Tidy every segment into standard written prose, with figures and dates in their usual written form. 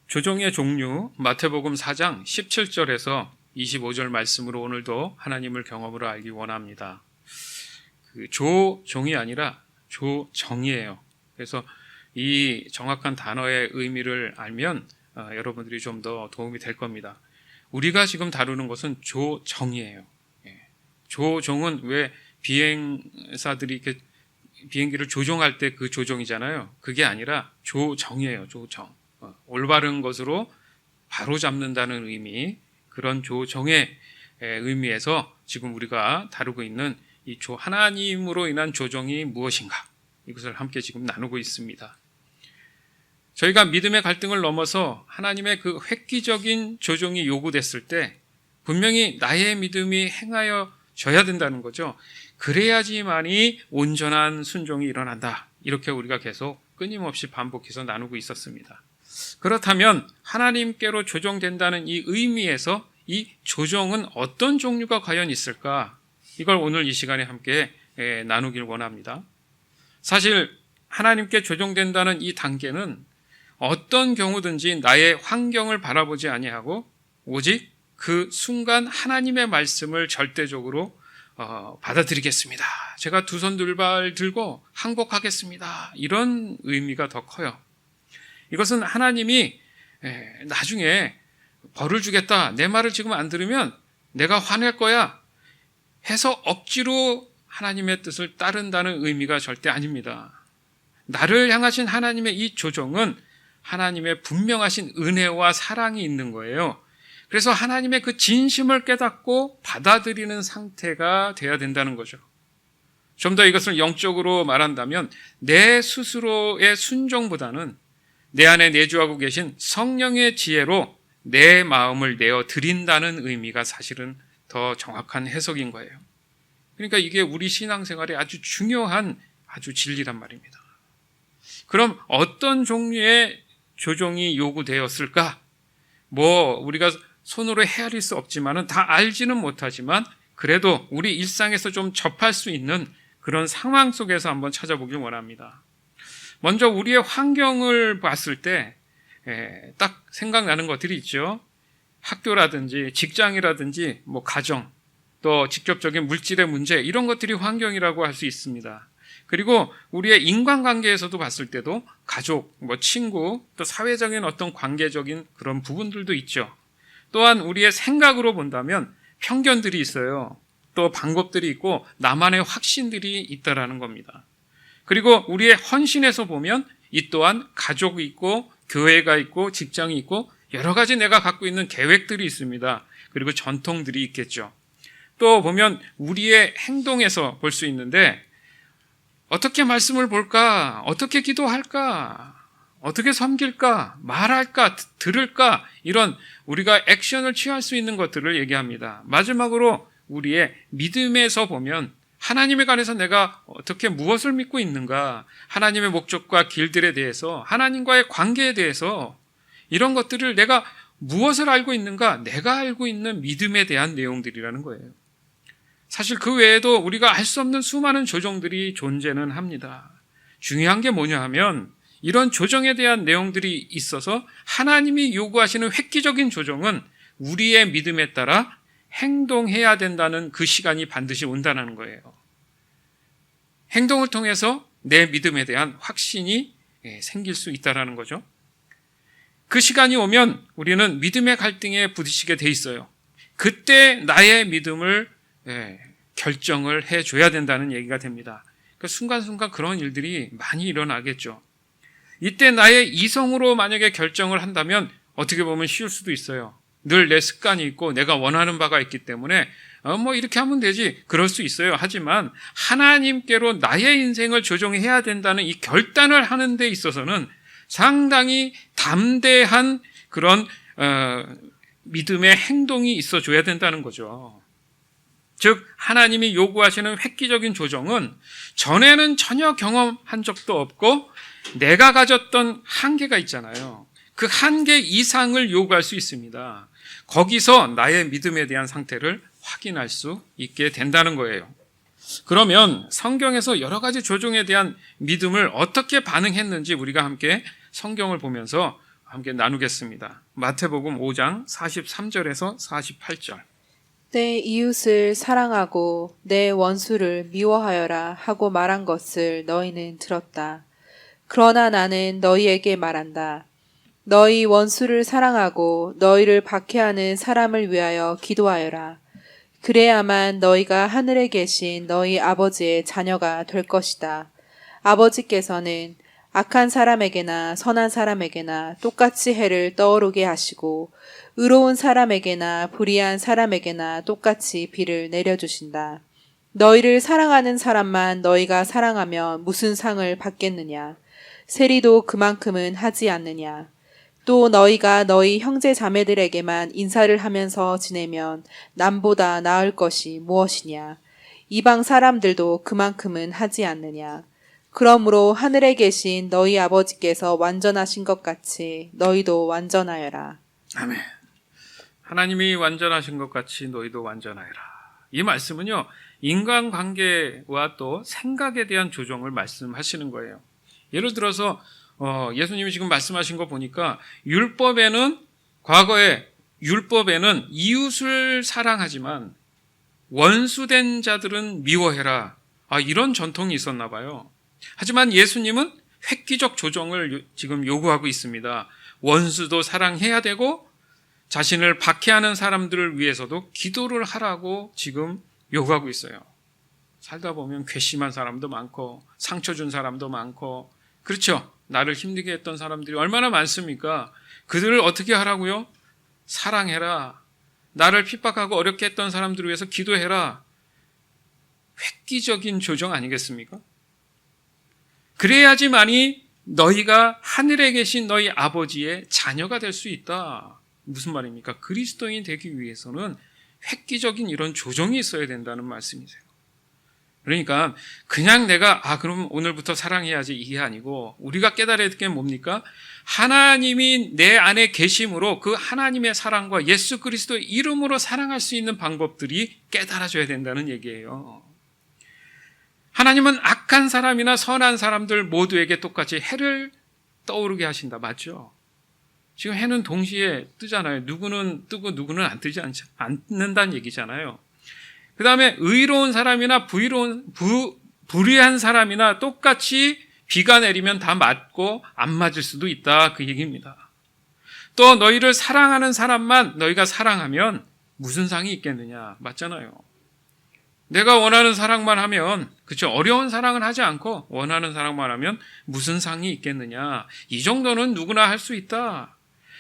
조정의 종류, 마태복음 4장 17절에서 25절 말씀으로 오늘도 하나님을 경험으로 알기 원합니다. 조종이 아니라 조정이에요. 그래서 이 정확한 단어의 의미를 알면 여러분들이 좀 더 도움이 될 겁니다. 우리가 지금 다루는 것은 조정이에요. 조종은 왜 비행사들이 이렇게 비행기를 조종할 때 그 조종이잖아요. 그게 아니라 조정이에요. 조정. 올바른 것으로 바로 잡는다는 의미, 그런 조정의 의미에서 지금 우리가 다루고 있는 이 하나님으로 인한 조정이 무엇인가, 이것을 함께 지금 나누고 있습니다. 저희가 믿음의 갈등을 넘어서 하나님의 그 획기적인 조정이 요구됐을 때 분명히 나의 믿음이 행하여져야 된다는 거죠. 그래야지만이 온전한 순종이 일어난다. 이렇게 우리가 계속 끊임없이 반복해서 나누고 있었습니다. 그렇다면 하나님께로 조정된다는 이 의미에서 이 조정은 어떤 종류가 과연 있을까? 이걸 오늘 이 시간에 함께 나누길 원합니다. 사실 하나님께 조정된다는 이 단계는 어떤 경우든지 나의 환경을 바라보지 아니하고 오직 그 순간 하나님의 말씀을 절대적으로 받아들이겠습니다. 제가 두 손 둘발 들고 항복하겠습니다. 이런 의미가 더 커요. 이것은 하나님이 나중에 벌을 주겠다, 내 말을 지금 안 들으면 내가 화낼 거야 해서 억지로 하나님의 뜻을 따른다는 의미가 절대 아닙니다. 나를 향하신 하나님의 이 조정은 하나님의 분명하신 은혜와 사랑이 있는 거예요. 그래서 하나님의 그 진심을 깨닫고 받아들이는 상태가 돼야 된다는 거죠. 좀 더 이것을 영적으로 말한다면 내 스스로의 순종보다는 내 안에 내주하고 계신 성령의 지혜로 내 마음을 내어 드린다는 의미가 사실은 더 정확한 해석인 거예요. 그러니까 이게 우리 신앙생활에 아주 중요한 아주 진리란 말입니다. 그럼 어떤 종류의 조정이 요구되었을까? 우리가 손으로 헤아릴 수 없지만은 다 알지는 못하지만 그래도 우리 일상에서 좀 접할 수 있는 그런 상황 속에서 한번 찾아보길 원합니다. 먼저 우리의 환경을 봤을 때 딱 생각나는 것들이 있죠. 학교라든지 직장이라든지 가정, 또 직접적인 물질의 문제, 이런 것들이 환경이라고 할 수 있습니다. 그리고 우리의 인간관계에서도 봤을 때도 가족, 친구, 또 사회적인 어떤 관계적인 그런 부분들도 있죠. 또한 우리의 생각으로 본다면 편견들이 있어요. 또 방법들이 있고 나만의 확신들이 있다라는 겁니다. 그리고 우리의 헌신에서 보면 이 또한 가족이 있고 교회가 있고 직장이 있고 여러 가지 내가 갖고 있는 계획들이 있습니다. 그리고 전통들이 있겠죠. 또 보면 우리의 행동에서 볼 수 있는데 어떻게 말씀을 볼까? 어떻게 기도할까? 어떻게 섬길까? 말할까? 들을까? 이런 우리가 액션을 취할 수 있는 것들을 얘기합니다. 마지막으로 우리의 믿음에서 보면 하나님에 관해서 내가 어떻게 무엇을 믿고 있는가? 하나님의 목적과 길들에 대해서, 하나님과의 관계에 대해서 이런 것들을 내가 무엇을 알고 있는가? 내가 알고 있는 믿음에 대한 내용들이라는 거예요. 사실 그 외에도 우리가 알 수 없는 수많은 조정들이 존재는 합니다. 중요한 게 뭐냐 하면 이런 조정에 대한 내용들이 있어서 하나님이 요구하시는 획기적인 조정은 우리의 믿음에 따라 행동해야 된다는 그 시간이 반드시 온다는 거예요. 행동을 통해서 내 믿음에 대한 확신이 생길 수 있다는 거죠. 그 시간이 오면 우리는 믿음의 갈등에 부딪히게 돼 있어요. 그때 나의 믿음을 결정을 해줘야 된다는 얘기가 됩니다. 그 순간순간 그런 일들이 많이 일어나겠죠. 이때 나의 이성으로 만약에 결정을 한다면 어떻게 보면 쉬울 수도 있어요. 늘 내 습관이 있고 내가 원하는 바가 있기 때문에 이렇게 하면 되지, 그럴 수 있어요. 하지만 하나님께로 나의 인생을 조정해야 된다는 이 결단을 하는 데 있어서는 상당히 담대한 그런 믿음의 행동이 있어줘야 된다는 거죠. 즉 하나님이 요구하시는 획기적인 조정은 전에는 전혀 경험한 적도 없고 내가 가졌던 한계가 있잖아요. 그 한계 이상을 요구할 수 있습니다. 거기서 나의 믿음에 대한 상태를 확인할 수 있게 된다는 거예요. 그러면 성경에서 여러 가지 조정에 대한 믿음을 어떻게 반응했는지 우리가 함께 성경을 보면서 함께 나누겠습니다. 마태복음 5장 43절에서 48절. 내 이웃을 사랑하고 내 원수를 미워하여라 하고 말한 것을 너희는 들었다. 그러나 나는 너희에게 말한다. 너희 원수를 사랑하고 너희를 박해하는 사람을 위하여 기도하여라. 그래야만 너희가 하늘에 계신 너희 아버지의 자녀가 될 것이다. 아버지께서는 악한 사람에게나 선한 사람에게나 똑같이 해를 떠오르게 하시고 의로운 사람에게나 불의한 사람에게나 똑같이 비를 내려주신다. 너희를 사랑하는 사람만 너희가 사랑하면 무슨 상을 받겠느냐? 세리도 그만큼은 하지 않느냐? 또 너희가 너희 형제 자매들에게만 인사를 하면서 지내면 남보다 나을 것이 무엇이냐? 이방 사람들도 그만큼은 하지 않느냐? 그러므로 하늘에 계신 너희 아버지께서 완전하신 것 같이 너희도 완전하여라. 아멘. 하나님이 완전하신 것 같이 너희도 완전하여라. 이 말씀은요, 인간관계와 또 생각에 대한 조정을 말씀하시는 거예요. 예를 들어서 예수님이 지금 말씀하신 거 보니까 과거에 율법에는 이웃을 사랑하지만 원수된 자들은 미워해라. 이런 전통이 있었나 봐요. 하지만 예수님은 획기적 조정을 지금 요구하고 있습니다. 원수도 사랑해야 되고 자신을 박해하는 사람들을 위해서도 기도를 하라고 지금 요구하고 있어요. 살다 보면 괘씸한 사람도 많고 상처 준 사람도 많고, 그렇죠? 나를 힘들게 했던 사람들이 얼마나 많습니까? 그들을 어떻게 하라고요? 사랑해라. 나를 핍박하고 어렵게 했던 사람들을 위해서 기도해라. 획기적인 조정 아니겠습니까? 그래야지만이 너희가 하늘에 계신 너희 아버지의 자녀가 될 수 있다. 무슨 말입니까? 그리스도인이 되기 위해서는 획기적인 이런 조정이 있어야 된다는 말씀이세요. 그러니까 그냥 내가 그럼 오늘부터 사랑해야지, 이게 아니고 우리가 깨달아야 될 게 뭡니까? 하나님이 내 안에 계심으로 그 하나님의 사랑과 예수 그리스도의 이름으로 사랑할 수 있는 방법들이 깨달아져야 된다는 얘기예요. 하나님은 악한 사람이나 선한 사람들 모두에게 똑같이 해를 떠오르게 하신다. 맞죠? 지금 해는 동시에 뜨잖아요. 누구는 뜨고 누구는 안 뜨지 않는다는 얘기잖아요. 그 다음에 의로운 사람이나 불의한 사람이나 똑같이 비가 내리면 다 맞고 안 맞을 수도 있다, 그 얘기입니다. 또 너희를 사랑하는 사람만 너희가 사랑하면 무슨 상이 있겠느냐, 맞잖아요. 내가 원하는 사랑만 하면, 그렇죠, 어려운 사랑은 하지 않고 원하는 사랑만 하면 무슨 상이 있겠느냐, 이 정도는 누구나 할 수 있다.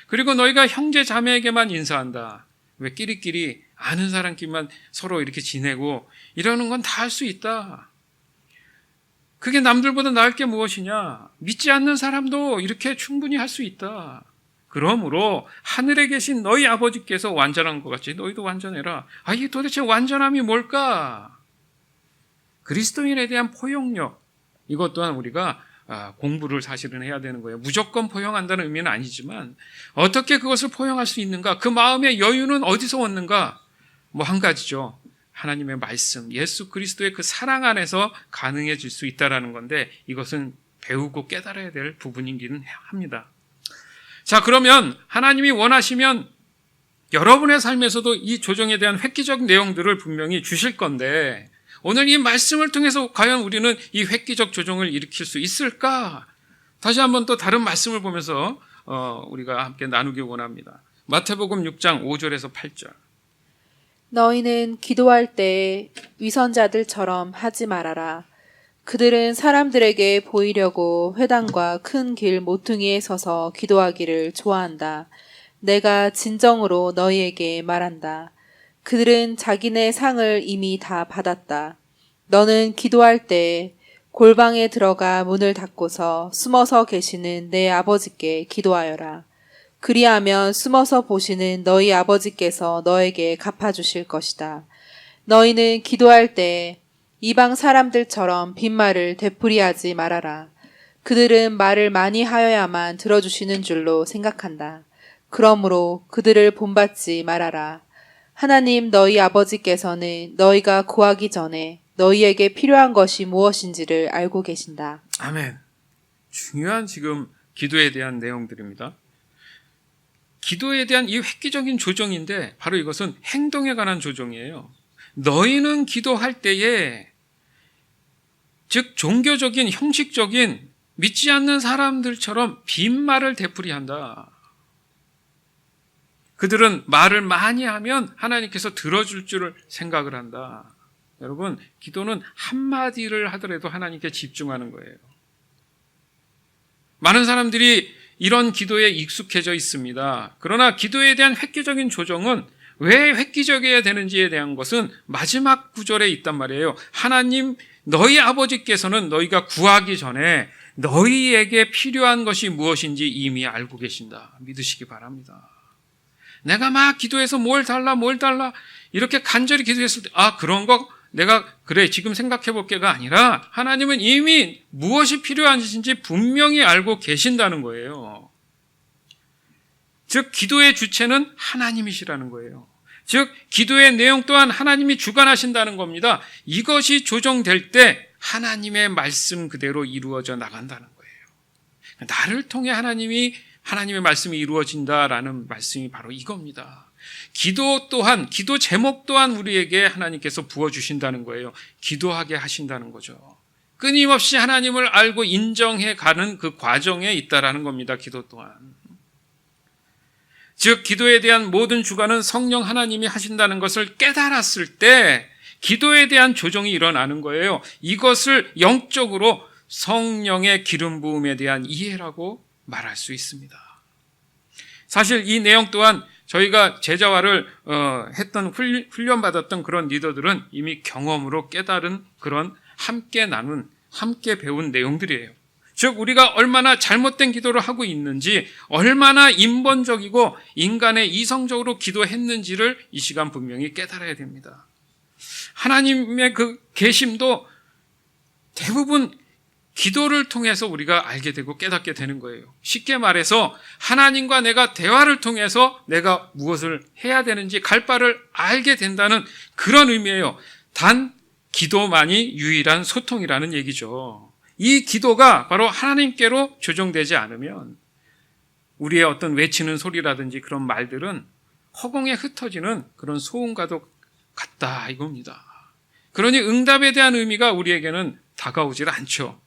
그리고 너희가 형제 자매에게만 인사한다. 왜 끼리끼리 아는 사람끼리만 서로 이렇게 지내고 이러는 건 다 할 수 있다. 그게 남들보다 나을 게 무엇이냐? 믿지 않는 사람도 이렇게 충분히 할 수 있다. 그러므로 하늘에 계신 너희 아버지께서 완전한 것 같이 너희도 완전해라. 이게 도대체 완전함이 뭘까? 그리스도인에 대한 포용력, 이것 또한 우리가 공부를 사실은 해야 되는 거예요. 무조건 포용한다는 의미는 아니지만 어떻게 그것을 포용할 수 있는가? 그 마음의 여유는 어디서 얻는가? 한 가지죠. 하나님의 말씀, 예수 그리스도의 그 사랑 안에서 가능해질 수 있다는 건데, 이것은 배우고 깨달아야 될 부분이기는 합니다. 자, 그러면 하나님이 원하시면 여러분의 삶에서도 이 조정에 대한 획기적 내용들을 분명히 주실 건데, 오늘 이 말씀을 통해서 과연 우리는 이 획기적 조정을 일으킬 수 있을까? 다시 한번 또 다른 말씀을 보면서 우리가 함께 나누기 원합니다. 마태복음 6장 5절에서 8절. 너희는 기도할 때 위선자들처럼 하지 말아라. 그들은 사람들에게 보이려고 회당과 큰 길 모퉁이에 서서 기도하기를 좋아한다. 내가 진정으로 너희에게 말한다. 그들은 자기네 상을 이미 다 받았다. 너는 기도할 때 골방에 들어가 문을 닫고서 숨어서 계시는 내 아버지께 기도하여라. 그리하면 숨어서 보시는 너희 아버지께서 너에게 갚아주실 것이다. 너희는 기도할 때 이방 사람들처럼 빈말을 되풀이하지 말아라. 그들은 말을 많이 하여야만 들어주시는 줄로 생각한다. 그러므로 그들을 본받지 말아라. 하나님 너희 아버지께서는 너희가 구하기 전에 너희에게 필요한 것이 무엇인지를 알고 계신다. 아멘. 중요한 지금 기도에 대한 내용들입니다. 기도에 대한 이 획기적인 조정인데 바로 이것은 행동에 관한 조정이에요. 너희는 기도할 때에, 즉 종교적인 형식적인 믿지 않는 사람들처럼 빈말을 되풀이한다. 그들은 말을 많이 하면 하나님께서 들어줄 줄 생각을 한다. 여러분, 기도는 한마디를 하더라도 하나님께 집중하는 거예요. 많은 사람들이 이런 기도에 익숙해져 있습니다. 그러나 기도에 대한 획기적인 조정은 왜 획기적이어야 되는지에 대한 것은 마지막 구절에 있단 말이에요. 하나님, 너희 아버지께서는 너희가 구하기 전에 너희에게 필요한 것이 무엇인지 이미 알고 계신다. 믿으시기 바랍니다. 내가 막 기도해서 뭘 달라 이렇게 간절히 기도했을 때 그런 거 내가 그래 지금 생각해 볼 게가 아니라 하나님은 이미 무엇이 필요한지 분명히 알고 계신다는 거예요. 즉 기도의 주체는 하나님이시라는 거예요. 즉 기도의 내용 또한 하나님이 주관하신다는 겁니다. 이것이 조정될 때 하나님의 말씀 그대로 이루어져 나간다는 거예요. 나를 통해 하나님의 말씀이 이루어진다라는 말씀이 바로 이겁니다. 기도 또한, 기도 제목 또한 우리에게 하나님께서 부어주신다는 거예요. 기도하게 하신다는 거죠. 끊임없이 하나님을 알고 인정해 가는 그 과정에 있다라는 겁니다. 기도 또한. 즉 기도에 대한 모든 주관은 성령 하나님이 하신다는 것을 깨달았을 때 기도에 대한 조정이 일어나는 거예요. 이것을 영적으로 성령의 기름 부음에 대한 이해라고 말할 수 있습니다. 사실 이 내용 또한 저희가 제자화를 했던 훈련받았던 그런 리더들은 이미 경험으로 깨달은 그런 함께 나눈, 함께 배운 내용들이에요. 즉 우리가 얼마나 잘못된 기도를 하고 있는지, 얼마나 인본적이고 인간의 이성적으로 기도했는지를 이 시간 분명히 깨달아야 됩니다. 하나님의 그 계심도 대부분 기도를 통해서 우리가 알게 되고 깨닫게 되는 거예요. 쉽게 말해서 하나님과 내가 대화를 통해서 내가 무엇을 해야 되는지 갈 바를 알게 된다는 그런 의미예요. 단 기도만이 유일한 소통이라는 얘기죠. 이 기도가 바로 하나님께로 조정되지 않으면 우리의 어떤 외치는 소리라든지 그런 말들은 허공에 흩어지는 그런 소음과도 같다 이겁니다. 그러니 응답에 대한 의미가 우리에게는 다가오질 않죠.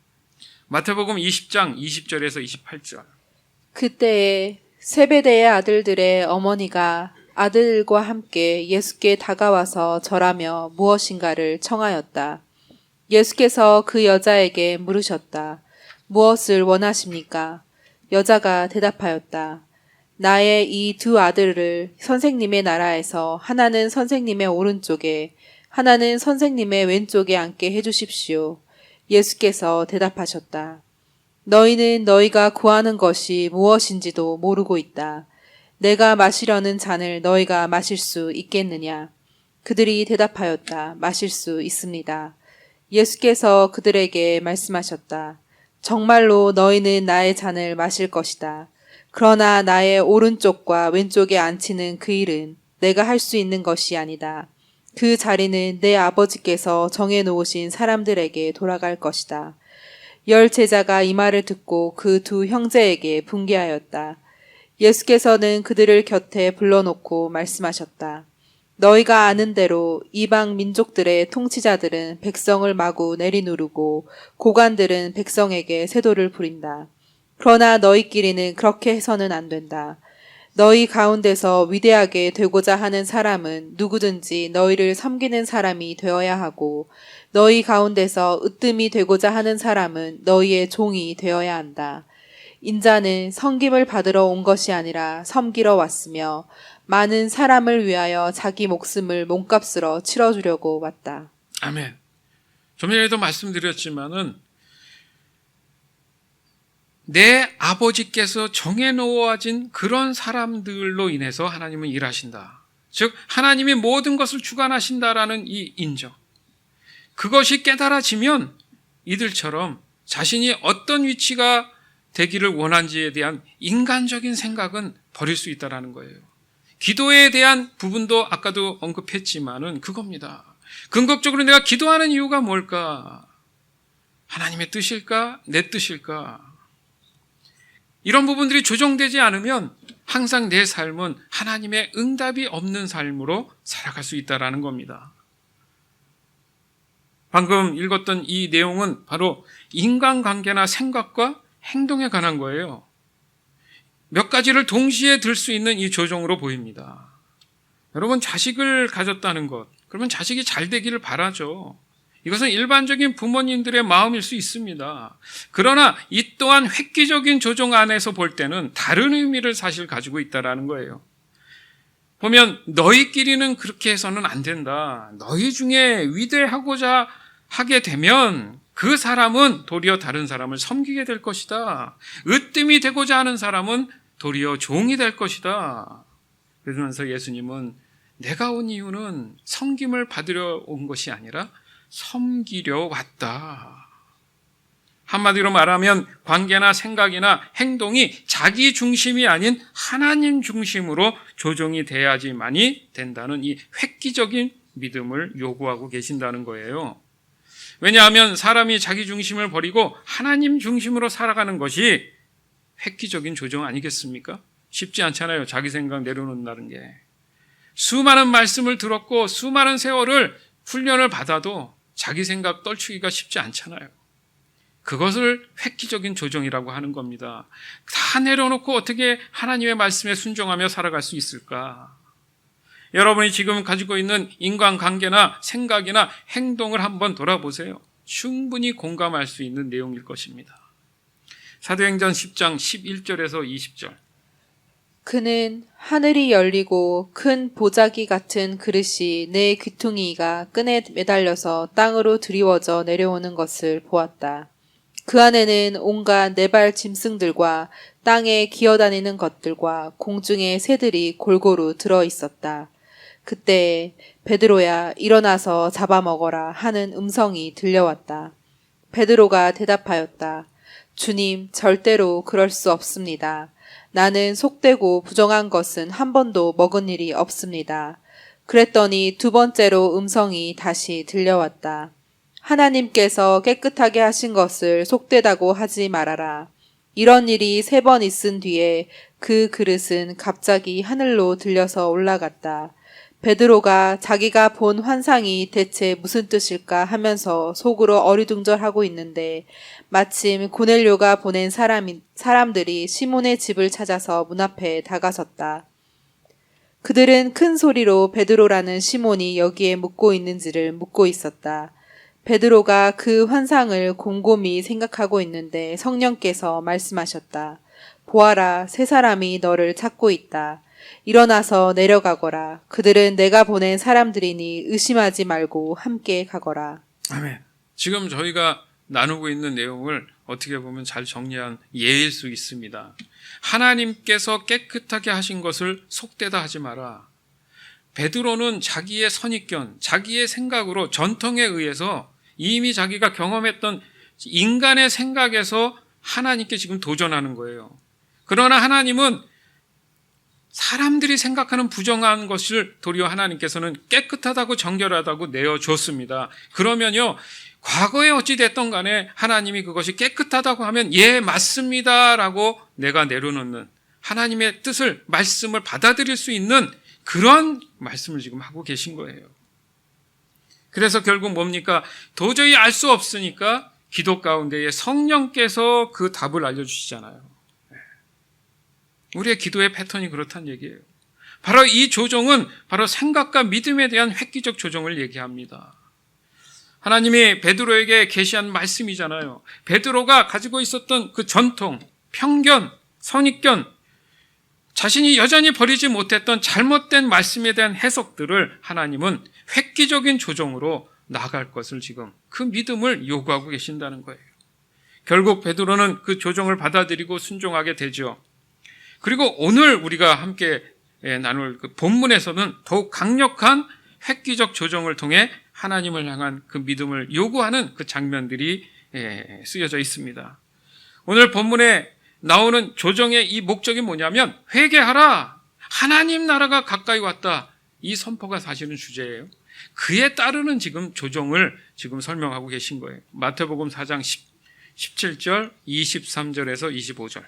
마태복음 20장 20절에서 28절. 그때에 세베대의 아들들의 어머니가 아들과 함께 예수께 다가와서 절하며 무엇인가를 청하였다. 예수께서 그 여자에게 물으셨다. 무엇을 원하십니까? 여자가 대답하였다. 나의 이 두 아들을 선생님의 나라에서 하나는 선생님의 오른쪽에 하나는 선생님의 왼쪽에 앉게 해주십시오. 예수께서 대답하셨다. 너희는 너희가 구하는 것이 무엇인지도 모르고 있다. 내가 마시려는 잔을 너희가 마실 수 있겠느냐? 그들이 대답하였다. 마실 수 있습니다. 예수께서 그들에게 말씀하셨다. 정말로 너희는 나의 잔을 마실 것이다. 그러나 나의 오른쪽과 왼쪽에 앉히는 그 일은 내가 할 수 있는 것이 아니다. 그 자리는 내 아버지께서 정해놓으신 사람들에게 돌아갈 것이다. 10 제자가 이 말을 듣고 그 두 형제에게 분개하였다. 예수께서는 그들을 곁에 불러놓고 말씀하셨다. 너희가 아는 대로 이방 민족들의 통치자들은 백성을 마구 내리누르고 고관들은 백성에게 세도를 부린다. 그러나 너희끼리는 그렇게 해서는 안 된다. 너희 가운데서 위대하게 되고자 하는 사람은 누구든지 너희를 섬기는 사람이 되어야 하고 너희 가운데서 으뜸이 되고자 하는 사람은 너희의 종이 되어야 한다. 인자는 섬김을 받으러 온 것이 아니라 섬기러 왔으며 많은 사람을 위하여 자기 목숨을 몸값으로 치러주려고 왔다. 아멘. 좀 전에도 말씀드렸지만은 내 아버지께서 정해놓아진 그런 사람들로 인해서 하나님은 일하신다. 즉 하나님이 모든 것을 주관하신다라는 이 인정. 그것이 깨달아지면 이들처럼 자신이 어떤 위치가 되기를 원한지에 대한 인간적인 생각은 버릴 수 있다는 거예요. 기도에 대한 부분도 아까도 언급했지만은 그겁니다. 궁극적으로 내가 기도하는 이유가 뭘까? 하나님의 뜻일까? 내 뜻일까? 이런 부분들이 조정되지 않으면 항상 내 삶은 하나님의 응답이 없는 삶으로 살아갈 수 있다는 겁니다. 방금 읽었던 이 내용은 바로 인간관계나 생각과 행동에 관한 거예요. 몇 가지를 동시에 들 수 있는 이 조정으로 보입니다. 여러분, 자식을 가졌다는 것, 그러면 자식이 잘 되기를 바라죠. 이것은 일반적인 부모님들의 마음일 수 있습니다. 그러나 이 또한 획기적인 조정 안에서 볼 때는 다른 의미를 사실 가지고 있다는 거예요. 보면 너희끼리는 그렇게 해서는 안 된다. 너희 중에 위대하고자 하게 되면 그 사람은 도리어 다른 사람을 섬기게 될 것이다. 으뜸이 되고자 하는 사람은 도리어 종이 될 것이다. 그러면서 예수님은 내가 온 이유는 섬김을 받으려 온 것이 아니라 섬기려 왔다. 한마디로 말하면 관계나 생각이나 행동이 자기 중심이 아닌 하나님 중심으로 조정이 돼야지만이 된다는 이 획기적인 믿음을 요구하고 계신다는 거예요. 왜냐하면 사람이 자기 중심을 버리고 하나님 중심으로 살아가는 것이 획기적인 조정 아니겠습니까? 쉽지 않잖아요. 자기 생각 내려놓는다는 게. 수많은 말씀을 들었고 수많은 세월을 훈련을 받아도 자기 생각 떨치기가 쉽지 않잖아요. 그것을 획기적인 조정이라고 하는 겁니다. 다 내려놓고 어떻게 하나님의 말씀에 순종하며 살아갈 수 있을까? 여러분이 지금 가지고 있는 인간관계나 생각이나 행동을 한번 돌아보세요. 충분히 공감할 수 있는 내용일 것입니다. 사도행전 10장 11절에서 20절. 그는 하늘이 열리고 큰 보자기 같은 그릇이 내 귀퉁이가 끈에 매달려서 땅으로 드리워져 내려오는 것을 보았다. 그 안에는 온갖 네발 짐승들과 땅에 기어다니는 것들과 공중의 새들이 골고루 들어 있었다. 그때 베드로야 일어나서 잡아먹어라 하는 음성이 들려왔다. 베드로가 대답하였다. 주님, 절대로 그럴 수 없습니다. 나는 속되고 부정한 것은 한 번도 먹은 일이 없습니다. 그랬더니 두 번째로 음성이 다시 들려왔다. 하나님께서 깨끗하게 하신 것을 속되다고 하지 말아라. 이런 일이 3번 있은 뒤에 그 그릇은 갑자기 하늘로 들려서 올라갔다. 베드로가 자기가 본 환상이 대체 무슨 뜻일까 하면서 속으로 어리둥절하고 있는데 마침 고넬료가 보낸 사람들이 시몬의 집을 찾아서 문 앞에 다가섰다. 그들은 큰 소리로 베드로라는 시몬이 여기에 묵고 있는지를 묻고 있었다. 베드로가 그 환상을 곰곰이 생각하고 있는데 성령께서 말씀하셨다. 보아라, 3사람이 너를 찾고 있다. 일어나서 내려가거라. 그들은 내가 보낸 사람들이니 의심하지 말고 함께 가거라. 아멘. 지금 저희가 나누고 있는 내용을 어떻게 보면 잘 정리한 예일 수 있습니다. 하나님께서 깨끗하게 하신 것을 속되다 하지 마라. 베드로는 자기의 선입견, 자기의 생각으로 전통에 의해서 이미 자기가 경험했던 인간의 생각에서 하나님께 지금 도전하는 거예요. 그러나 하나님은 사람들이 생각하는 부정한 것을 도리어 하나님께서는 깨끗하다고 정결하다고 내어줬습니다. 그러면요, 과거에 어찌 됐던 간에 하나님이 그것이 깨끗하다고 하면 예, 맞습니다 라고 내가 내려놓는 하나님의 뜻을, 말씀을 받아들일 수 있는 그런 말씀을 지금 하고 계신 거예요. 그래서 결국 뭡니까? 도저히 알 수 없으니까 기도 가운데에 성령께서 그 답을 알려주시잖아요. 우리의 기도의 패턴이 그렇다는 얘기예요. 바로 이 조정은 바로 생각과 믿음에 대한 획기적 조정을 얘기합니다. 하나님이 베드로에게 계시한 말씀이잖아요. 베드로가 가지고 있었던 그 전통, 편견, 선입견, 자신이 여전히 버리지 못했던 잘못된 말씀에 대한 해석들을 하나님은 획기적인 조정으로 나아갈 것을 지금 그 믿음을 요구하고 계신다는 거예요. 결국 베드로는 그 조정을 받아들이고 순종하게 되죠. 그리고 오늘 우리가 함께 나눌 그 본문에서는 더욱 강력한 획기적 조정을 통해 하나님을 향한 그 믿음을 요구하는 그 장면들이 쓰여져 있습니다. 오늘 본문에 나오는 조정의 이 목적이 뭐냐면 회개하라, 하나님 나라가 가까이 왔다, 이 선포가 사실은 주제예요. 그에 따르는 지금 조정을 지금 설명하고 계신 거예요. 마태복음 4장 17절, 23절에서 25절.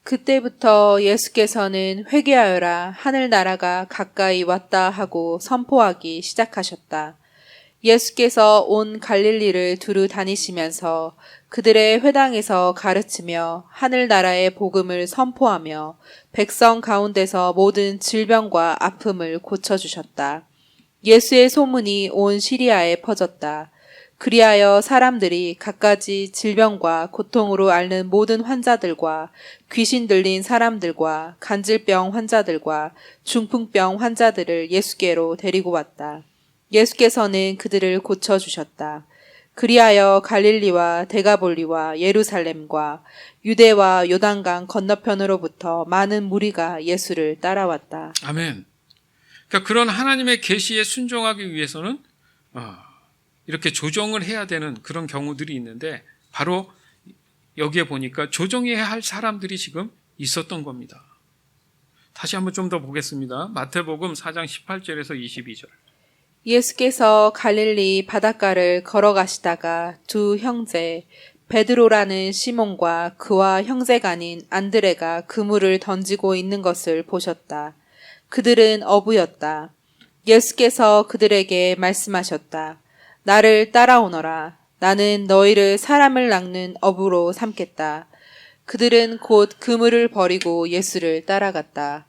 그때부터 예수께서는 회개하여라 하늘나라가 가까이 왔다 하고 선포하기 시작하셨다. 예수께서 온 갈릴리를 두루 다니시면서 그들의 회당에서 가르치며 하늘나라의 복음을 선포하며 백성 가운데서 모든 질병과 아픔을 고쳐주셨다. 예수의 소문이 온 시리아에 퍼졌다. 그리하여 사람들이 갖가지 질병과 고통으로 앓는 모든 환자들과 귀신 들린 사람들과 간질병 환자들과 중풍병 환자들을 예수께로 데리고 왔다. 예수께서는 그들을 고쳐주셨다. 그리하여 갈릴리와 데가볼리와 예루살렘과 유대와 요단강 건너편으로부터 많은 무리가 예수를 따라왔다. 아멘. 그러니까 그런 하나님의 계시에 순종하기 위해서는 이렇게 조정을 해야 되는 그런 경우들이 있는데 바로 여기에 보니까 조정해야 할 사람들이 지금 있었던 겁니다. 다시 한번 좀 더 보겠습니다. 마태복음 4장 18절에서 22절. 예수께서 갈릴리 바닷가를 걸어가시다가 두 형제 베드로라는 시몬과 그와 형제간인 안드레가 그물을 던지고 있는 것을 보셨다. 그들은 어부였다. 예수께서 그들에게 말씀하셨다. 나를 따라오너라. 나는 너희를 사람을 낚는 어부로 삼겠다. 그들은 곧 그물을 버리고 예수를 따라갔다.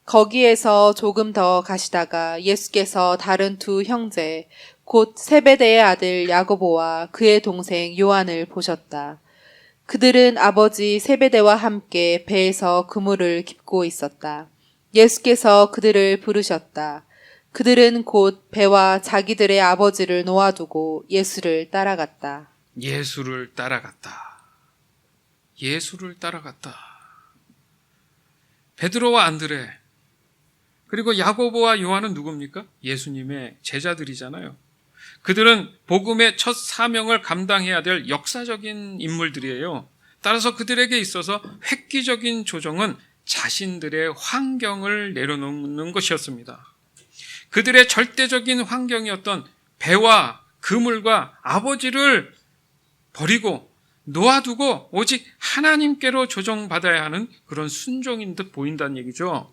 거기에서 조금 더 가시다가 예수께서 다른 두 형제, 곧 세베대의 아들 야고보와 그의 동생 요한을 보셨다. 그들은 아버지 세베대와 함께 배에서 그물을 깁고 있었다. 예수께서 그들을 부르셨다. 그들은 곧 배와 자기들의 아버지를 놓아두고 예수를 따라갔다. 예수를 따라갔다. 예수를 따라갔다. 베드로와 안드레 그리고 야고보와 요한은 누굽니까? 예수님의 제자들이잖아요. 그들은 복음의 첫 사명을 감당해야 될 역사적인 인물들이에요. 따라서 그들에게 있어서 획기적인 조정은 자신들의 환경을 내려놓는 것이었습니다. 그들의 절대적인 환경이었던 배와 그물과 아버지를 버리고 놓아두고 오직 하나님께로 조정받아야 하는 그런 순종인 듯 보인다는 얘기죠.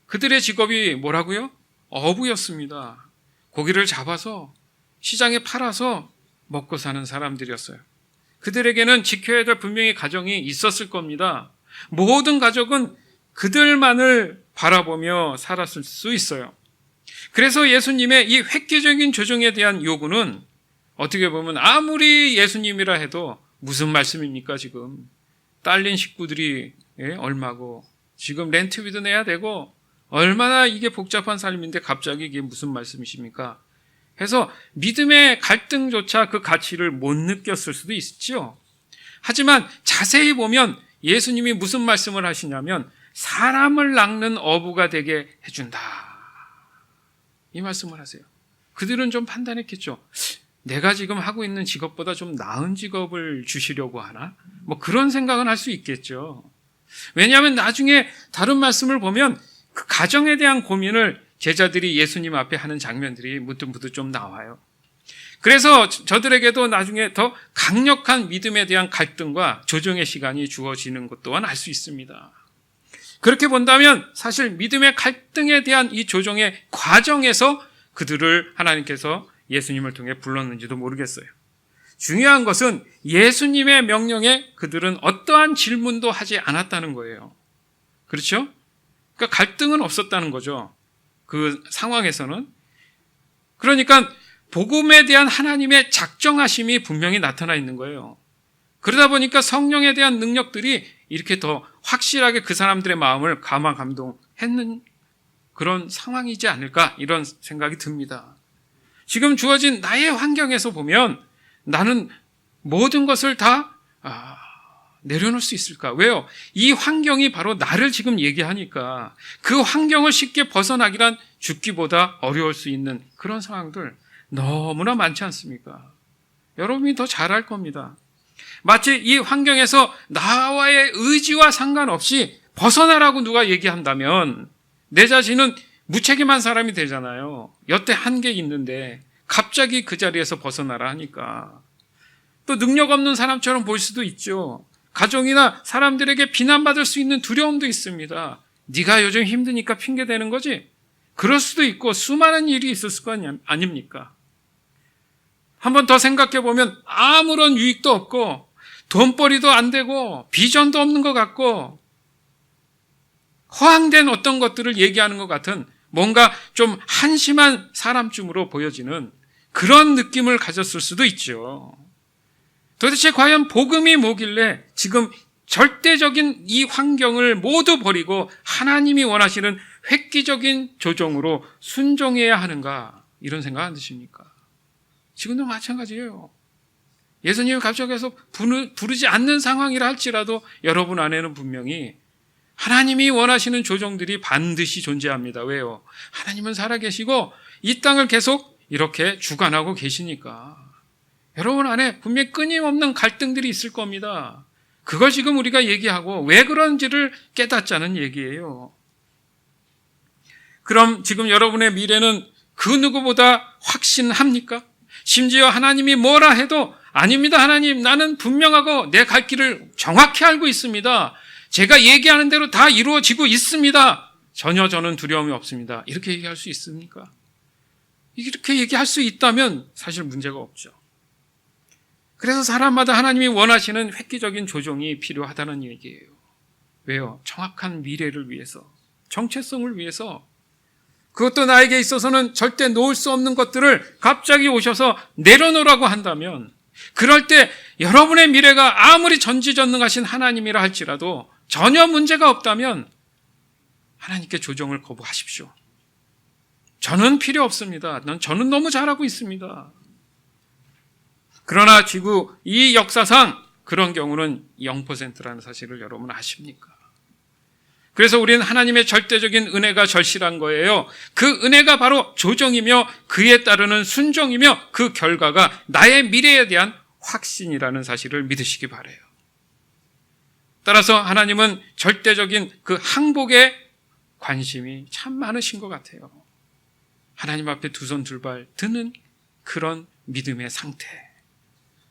그들의 직업이 뭐라고요? 어부였습니다. 고기를 잡아서 시장에 팔아서 먹고 사는 사람들이었어요. 그들에게는 지켜야 될 분명히 가정이 있었을 겁니다. 모든 가족은 그들만을 바라보며 살았을 수 있어요. 그래서 예수님의 이 획기적인 조정에 대한 요구는 어떻게 보면 아무리 예수님이라 해도 무슨 말씀입니까 지금. 딸린 식구들이 얼마고 지금 렌트비도 내야 되고 얼마나 이게 복잡한 삶인데 갑자기 이게 무슨 말씀이십니까? 해서 믿음의 갈등조차 그 가치를 못 느꼈을 수도 있죠. 하지만 자세히 보면 예수님이 무슨 말씀을 하시냐면 사람을 낚는 어부가 되게 해준다. 이 말씀을 하세요. 그들은 좀 판단했겠죠. 내가 지금 하고 있는 직업보다 좀 나은 직업을 주시려고 하나? 뭐 그런 생각은 할 수 있겠죠. 왜냐하면 나중에 다른 말씀을 보면 그 가정에 대한 고민을 제자들이 예수님 앞에 하는 장면들이 무릇무릇 좀 나와요. 그래서 저들에게도 나중에 더 강력한 믿음에 대한 갈등과 조정의 시간이 주어지는 것 또한 알 수 있습니다. 그렇게 본다면 사실 믿음의 갈등에 대한 이 조정의 과정에서 그들을 하나님께서 예수님을 통해 불렀는지도 모르겠어요. 중요한 것은 예수님의 명령에 그들은 어떠한 질문도 하지 않았다는 거예요. 그렇죠? 그러니까 갈등은 없었다는 거죠. 그 상황에서는. 그러니까 복음에 대한 하나님의 작정하심이 분명히 나타나 있는 거예요. 그러다 보니까 성령에 대한 능력들이 이렇게 더 확실하게 그 사람들의 마음을 감화 감동했는 그런 상황이지 않을까 이런 생각이 듭니다. 지금 주어진 나의 환경에서 보면 나는 모든 것을 다 내려놓을 수 있을까? 왜요? 이 환경이 바로 나를 지금 얘기하니까 그 환경을 쉽게 벗어나기란 죽기보다 어려울 수 있는 그런 상황들 너무나 많지 않습니까? 여러분이 더 잘 알 겁니다. 마치 이 환경에서 나와의 의지와 상관없이 벗어나라고 누가 얘기한다면 내 자신은 무책임한 사람이 되잖아요. 여태 한계 있는데 갑자기 그 자리에서 벗어나라 하니까 또 능력 없는 사람처럼 보일 수도 있죠. 가정이나 사람들에게 비난받을 수 있는 두려움도 있습니다. 네가 요즘 힘드니까 핑계대는 거지? 그럴 수도 있고 수많은 일이 있었을 거 아닙니까? 한 번 더 생각해 보면 아무런 유익도 없고 돈벌이도 안 되고 비전도 없는 것 같고 허황된 어떤 것들을 얘기하는 것 같은 뭔가 좀 한심한 사람쯤으로 보여지는 그런 느낌을 가졌을 수도 있죠. 도대체 과연 복음이 뭐길래 지금 절대적인 이 환경을 모두 버리고 하나님이 원하시는 획기적인 조정으로 순종해야 하는가, 이런 생각 안 드십니까? 지금도 마찬가지예요. 예수님이 갑자기서 부르지 않는 상황이라 할지라도 여러분 안에는 분명히 하나님이 원하시는 조정들이 반드시 존재합니다. 왜요? 하나님은 살아계시고 이 땅을 계속 이렇게 주관하고 계시니까. 여러분 안에 분명히 끊임없는 갈등들이 있을 겁니다. 그걸 지금 우리가 얘기하고 왜 그런지를 깨닫자는 얘기예요. 그럼 지금 여러분의 미래는 그 누구보다 확신합니까? 심지어 하나님이 뭐라 해도 아닙니다. 하나님, 나는 분명하고 내 갈 길을 정확히 알고 있습니다. 제가 얘기하는 대로 다 이루어지고 있습니다. 전혀 저는 두려움이 없습니다. 이렇게 얘기할 수 있습니까? 이렇게 얘기할 수 있다면 사실 문제가 없죠. 그래서 사람마다 하나님이 원하시는 획기적인 조정이 필요하다는 얘기예요. 왜요? 정확한 미래를 위해서, 정체성을 위해서. 그것도 나에게 있어서는 절대 놓을 수 없는 것들을 갑자기 오셔서 내려놓으라고 한다면, 그럴 때 여러분의 미래가 아무리 전지전능하신 하나님이라 할지라도 전혀 문제가 없다면 하나님께 조정을 거부하십시오. 저는 필요 없습니다. 저는 너무 잘하고 있습니다. 그러나 지구 이 역사상 그런 경우는 0%라는 사실을 여러분 아십니까? 그래서 우리는 하나님의 절대적인 은혜가 절실한 거예요. 그 은혜가 바로 조정이며 그에 따르는 순종이며 그 결과가 나의 미래에 대한 확신이라는 사실을 믿으시기 바라요. 따라서 하나님은 절대적인 그 항복에 관심이 참 많으신 것 같아요. 하나님 앞에 두 손 두 발 드는 그런 믿음의 상태.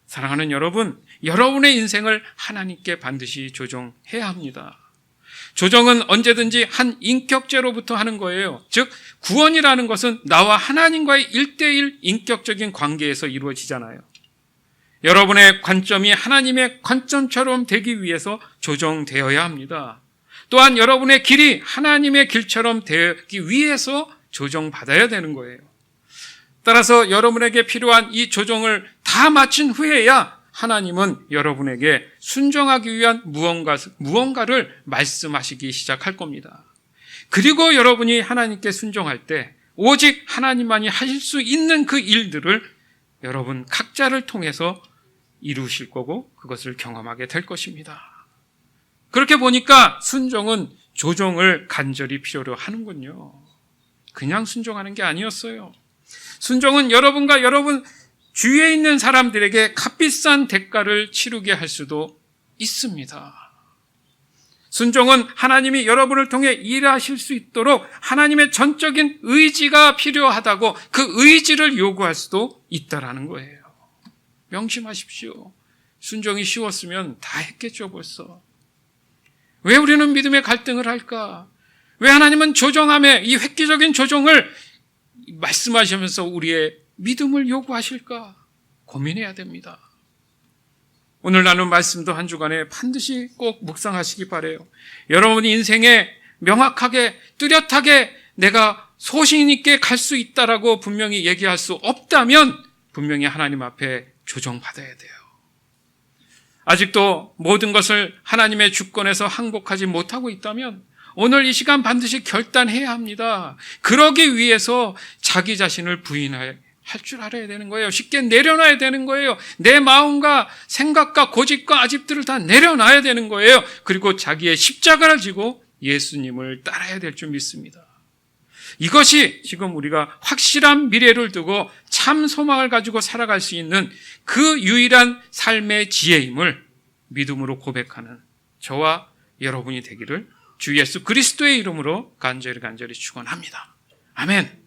사랑하는 여러분, 여러분의 인생을 하나님께 반드시 조정해야 합니다. 조정은 언제든지 한 인격제로부터 하는 거예요. 즉 구원이라는 것은 나와 하나님과의 1:1 인격적인 관계에서 이루어지잖아요. 여러분의 관점이 하나님의 관점처럼 되기 위해서 조정되어야 합니다. 또한 여러분의 길이 하나님의 길처럼 되기 위해서 조정받아야 되는 거예요. 따라서 여러분에게 필요한 이 조정을 다 마친 후에야 하나님은 여러분에게 순종하기 위한 무언가를 말씀하시기 시작할 겁니다. 그리고 여러분이 하나님께 순종할 때 오직 하나님만이 하실 수 있는 그 일들을 여러분 각자를 통해서 이루실 거고 그것을 경험하게 될 것입니다. 그렇게 보니까 순종은 조정을 간절히 필요로 하는군요. 그냥 순종하는 게 아니었어요. 순종은 여러분과 여러분 주위에 있는 사람들에게 값비싼 대가를 치르게 할 수도 있습니다. 순종은 하나님이 여러분을 통해 일하실 수 있도록 하나님의 전적인 의지가 필요하다고 그 의지를 요구할 수도 있다라는 거예요. 명심하십시오. 순종이 쉬웠으면 다 했겠죠 벌써. 왜 우리는 믿음의 갈등을 할까? 왜 하나님은 조정함에 이 획기적인 조정을 말씀하시면서 우리의 믿음을 요구하실까? 고민해야 됩니다. 오늘 나눈 말씀도 한 주간에 반드시 꼭 묵상하시기 바라요. 여러분이 인생에 명확하게 뚜렷하게 내가 소신 있게 갈 수 있다라고 분명히 얘기할 수 없다면 분명히 하나님 앞에 조정받아야 돼요. 아직도 모든 것을 하나님의 주권에서 항복하지 못하고 있다면 오늘 이 시간 반드시 결단해야 합니다. 그러기 위해서 자기 자신을 부인할 줄 알아야 되는 거예요. 쉽게 내려놔야 되는 거예요. 내 마음과 생각과 고집과 아집들을 다 내려놔야 되는 거예요. 그리고 자기의 십자가를 지고 예수님을 따라야 될 줄 믿습니다. 이것이 지금 우리가 확실한 미래를 두고 참 소망을 가지고 살아갈 수 있는 그 유일한 삶의 지혜임을 믿음으로 고백하는 저와 여러분이 되기를 주 예수 그리스도의 이름으로 간절히 축원합니다. 아멘.